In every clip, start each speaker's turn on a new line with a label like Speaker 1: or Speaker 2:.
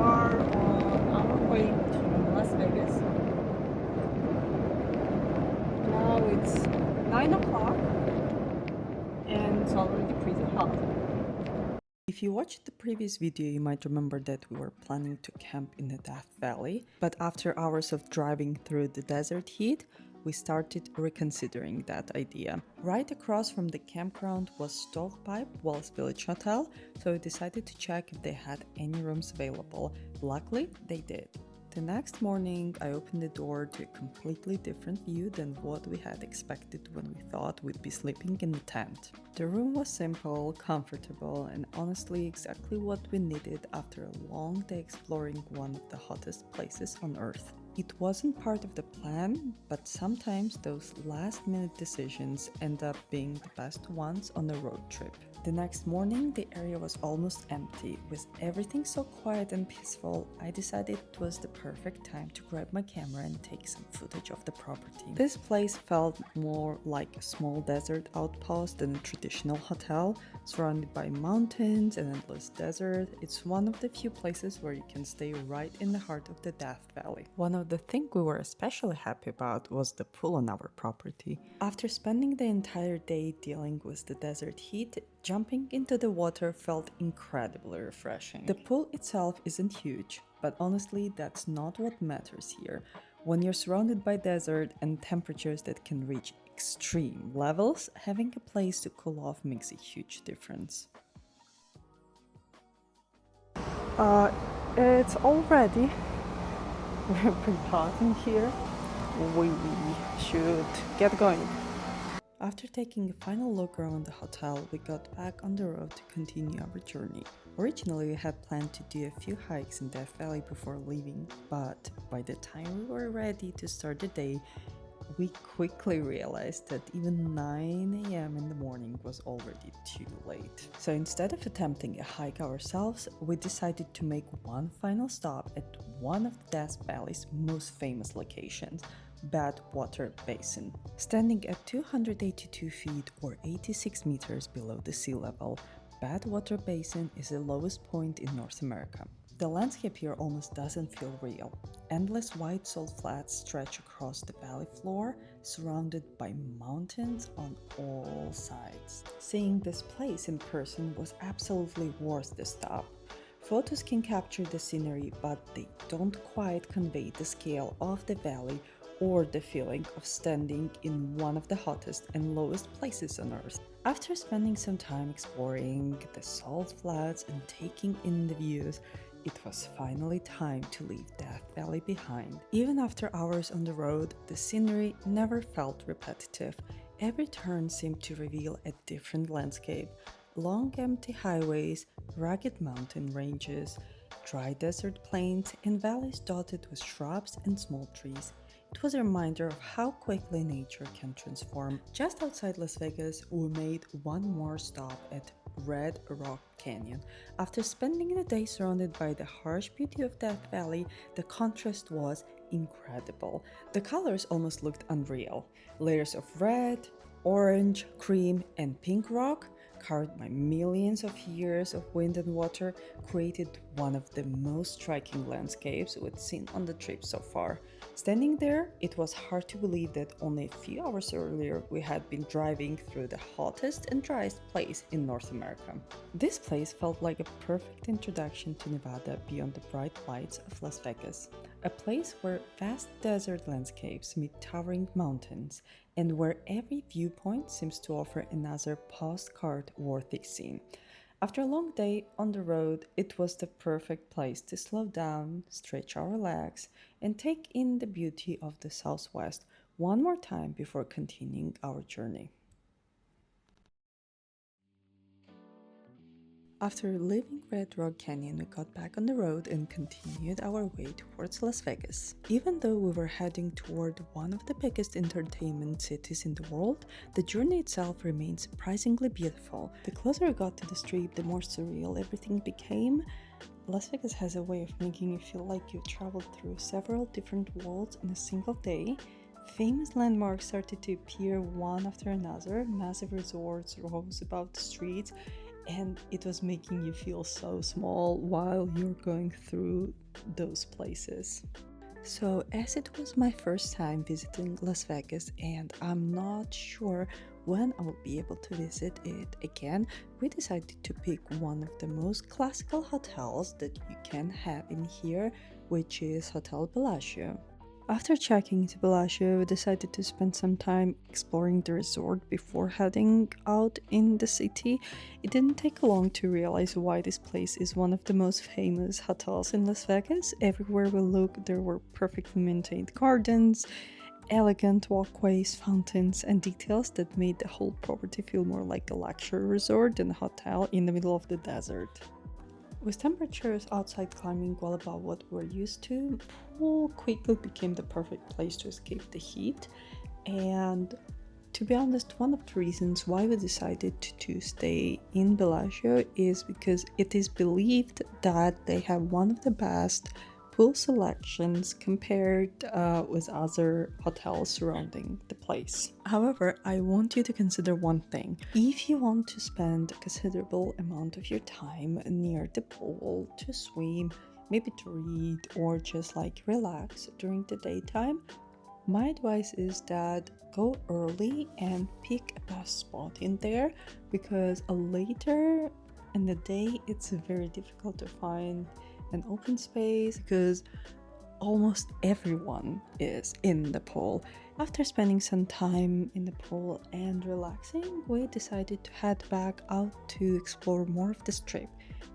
Speaker 1: are on our way to Las Vegas. Now it's 9 o'clock and it's already pretty hot.
Speaker 2: If you watched the previous video, you might remember that we were planning to camp in the Death Valley, but after hours of driving through the desert heat, we started reconsidering that idea. Right across from the campground was Stovepipe Wells Village Hotel, so we decided to check if they had any rooms available. Luckily, they did. The next morning, I opened the door to a completely different view than what we had expected when we thought we'd be sleeping in the tent. The room was simple, comfortable, and honestly exactly what we needed after a long day exploring one of the hottest places on Earth. It wasn't part of the plan, but sometimes those last-minute decisions end up being the best ones on a road trip. The next morning, the area was almost empty. With everything so quiet and peaceful, I decided it was the perfect time to grab my camera and take some footage of the property. This place felt more like a small desert outpost than a traditional hotel, surrounded by mountains and endless desert. It's one of the few places where you can stay right in the heart of the Death Valley. One of the things we were especially happy about was the pool on our property. After spending the entire day dealing with the desert heat, jumping into the water felt incredibly refreshing. The pool itself isn't huge, but honestly, that's not what matters here. When you're surrounded by desert and temperatures that can reach extreme levels, having a place to cool off makes a huge difference. It's already pretty hot in here. We should get going. After taking a final look around the hotel, we got back on the road to continue our journey. Originally, we had planned to do a few hikes in Death Valley before leaving, but by the time we were ready to start the day, we quickly realized that even 9 a.m. in the morning was already too late. So instead of attempting a hike ourselves, we decided to make one final stop at one of the Death Valley's most famous locations, Badwater Basin. Standing at 282 feet or 86 meters below the sea level, Badwater Basin is the lowest point in North America. The landscape here almost doesn't feel real. Endless white salt flats stretch across the valley floor, surrounded by mountains on all sides. Seeing this place in person was absolutely worth the stop. Photos can capture the scenery, but they don't quite convey the scale of the valley or the feeling of standing in one of the hottest and lowest places on Earth. After spending some time exploring the salt flats and taking in the views, it was finally time to leave Death Valley behind. Even after hours on the road, the scenery never felt repetitive. Every turn seemed to reveal a different landscape. Long empty highways, rugged mountain ranges, dry desert plains, and valleys dotted with shrubs and small trees. It was a reminder of how quickly nature can transform. Just outside Las Vegas, we made one more stop at Red Rock Canyon. After spending the day surrounded by the harsh beauty of Death Valley, the contrast was incredible. The colors almost looked unreal. Layers of red, orange, cream, and pink rock, carved by millions of years of wind and water, created one of the most striking landscapes we'd seen on the trip so far. Standing there, it was hard to believe that only a few hours earlier we had been driving through the hottest and driest place in North America. This place felt like a perfect introduction to Nevada beyond the bright lights of Las Vegas. A place where vast desert landscapes meet towering mountains, and where every viewpoint seems to offer another postcard-worthy scene. After a long day on the road, it was the perfect place to slow down, stretch our legs, and take in the beauty of the Southwest one more time before continuing our journey. After leaving Red Rock Canyon, we got back on the road and continued our way towards Las Vegas. Even though we were heading toward one of the biggest entertainment cities in the world, the journey itself remained surprisingly beautiful. The closer we got to the Strip, the more surreal everything became. Las Vegas has a way of making you feel like you traveled through several different worlds in a single day. Famous landmarks started to appear one after another, massive resorts rose above the streets, and it was making you feel so small while you're going through those places. So, as it was my first time visiting Las Vegas and I'm not sure when I will be able to visit it again, we decided to pick one of the most classical hotels that you can have in here, which is Hotel Bellagio. After checking into Bellagio, we decided to spend some time exploring the resort before heading out in the city. It didn't take long to realize why this place is one of the most famous hotels in Las Vegas. Everywhere we looked, there were perfectly maintained gardens, elegant walkways, fountains, and details that made the whole property feel more like a luxury resort than a hotel in the middle of the desert. With temperatures outside climbing well above what we're used to, pool quickly became the perfect place to escape the heat. And to be honest, one of the reasons why we decided to stay in Bellagio is because it is believed that they have one of the best pool selections compared with other hotels surrounding the place. However, I want you to consider one thing. If you want to spend a considerable amount of your time near the pool to swim, maybe to read, or just like relax during the daytime, my advice is that go early and pick a best spot in there, because later in the day it's very difficult to find an open space because almost everyone is in the pool. After spending some time in the pool and relaxing, we decided to head back out to explore more of the strip.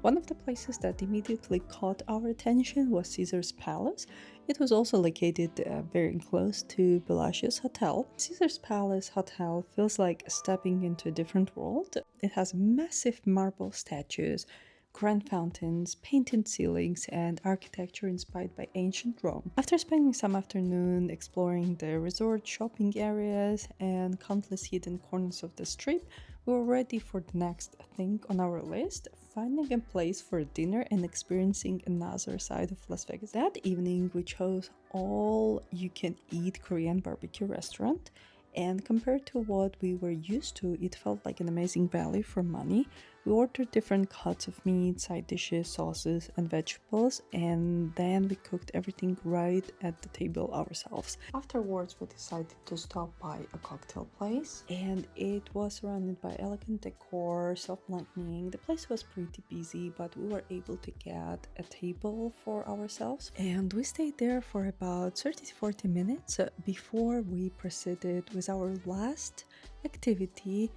Speaker 2: One of the places that immediately caught our attention was Caesar's Palace. It was also located very close to Bellagio's hotel. Caesar's Palace Hotel feels like stepping into a different world. It has massive marble statues, grand fountains, painted ceilings, and architecture inspired by ancient Rome. After spending some afternoon exploring the resort shopping areas and countless hidden corners of the strip, we were ready for the next thing on our list, finding a place for dinner and experiencing another side of Las Vegas. That evening, we chose all-you-can-eat Korean barbecue restaurant, and compared to what we were used to, it felt like an amazing value for money. We ordered different cuts of meat, side dishes, sauces, and vegetables, and then we cooked everything right at the table ourselves. Afterwards, we decided to stop by a cocktail place, and it was surrounded by elegant decor, soft lighting. The place was pretty busy, but we were able to get a table for ourselves, and we stayed there for about 30 to 40 minutes before we proceeded with our last activity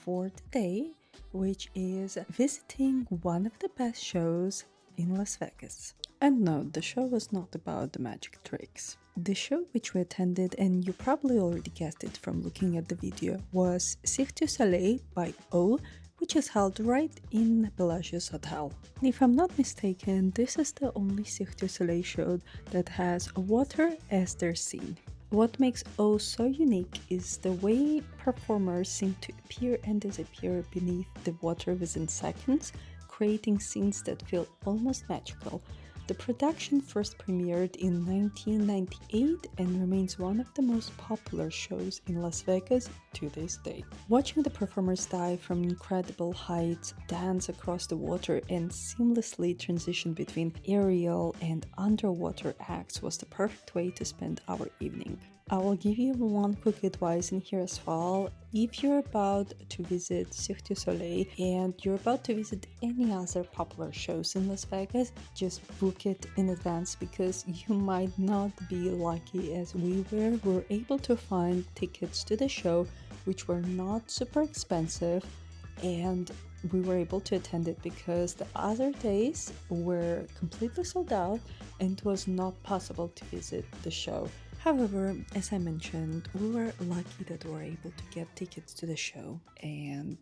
Speaker 2: for the day, which is visiting one of the best shows in Las Vegas. And no, the show was not about the magic tricks. The show which we attended, and you probably already guessed it from looking at the video, was Cirque du Soleil by O, which is held right in Bellagio's hotel. If I'm not mistaken, this is the only Cirque du Soleil show that has water as their scene. What makes O so unique is the way performers seem to appear and disappear beneath the water within seconds, creating scenes that feel almost magical. The production first premiered in 1998 and remains one of the most popular shows in Las Vegas to this day. Watching the performers dive from incredible heights, dance across the water, and seamlessly transition between aerial and underwater acts was the perfect way to spend our evening. I will give you one quick advice in here as well. If you're about to visit Cirque du Soleil and you're about to visit any other popular shows in Las Vegas, just book it in advance, because you might not be lucky as we were. We were able to find tickets to the show which were not super expensive, and we were able to attend it because the other days were completely sold out and it was not possible to visit the show. However, as I mentioned, we were lucky that we were able to get tickets to the show, and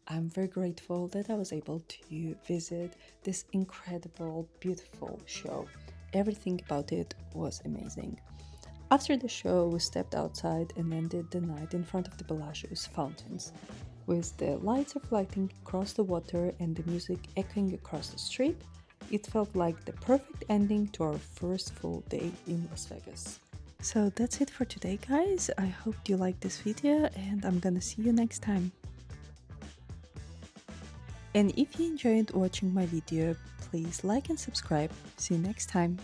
Speaker 2: I'm very grateful that I was able to visit this incredible, beautiful show. Everything about it was amazing. After the show, we stepped outside and ended the night in front of the Bellagio's fountains. With the lights reflecting across the water and the music echoing across the strip, it felt like the perfect ending to our first full day in Las Vegas. So that's it for today, guys. I hope you liked this video, and I'm gonna see you next time. And if you enjoyed watching my video, please like and subscribe. See you next time.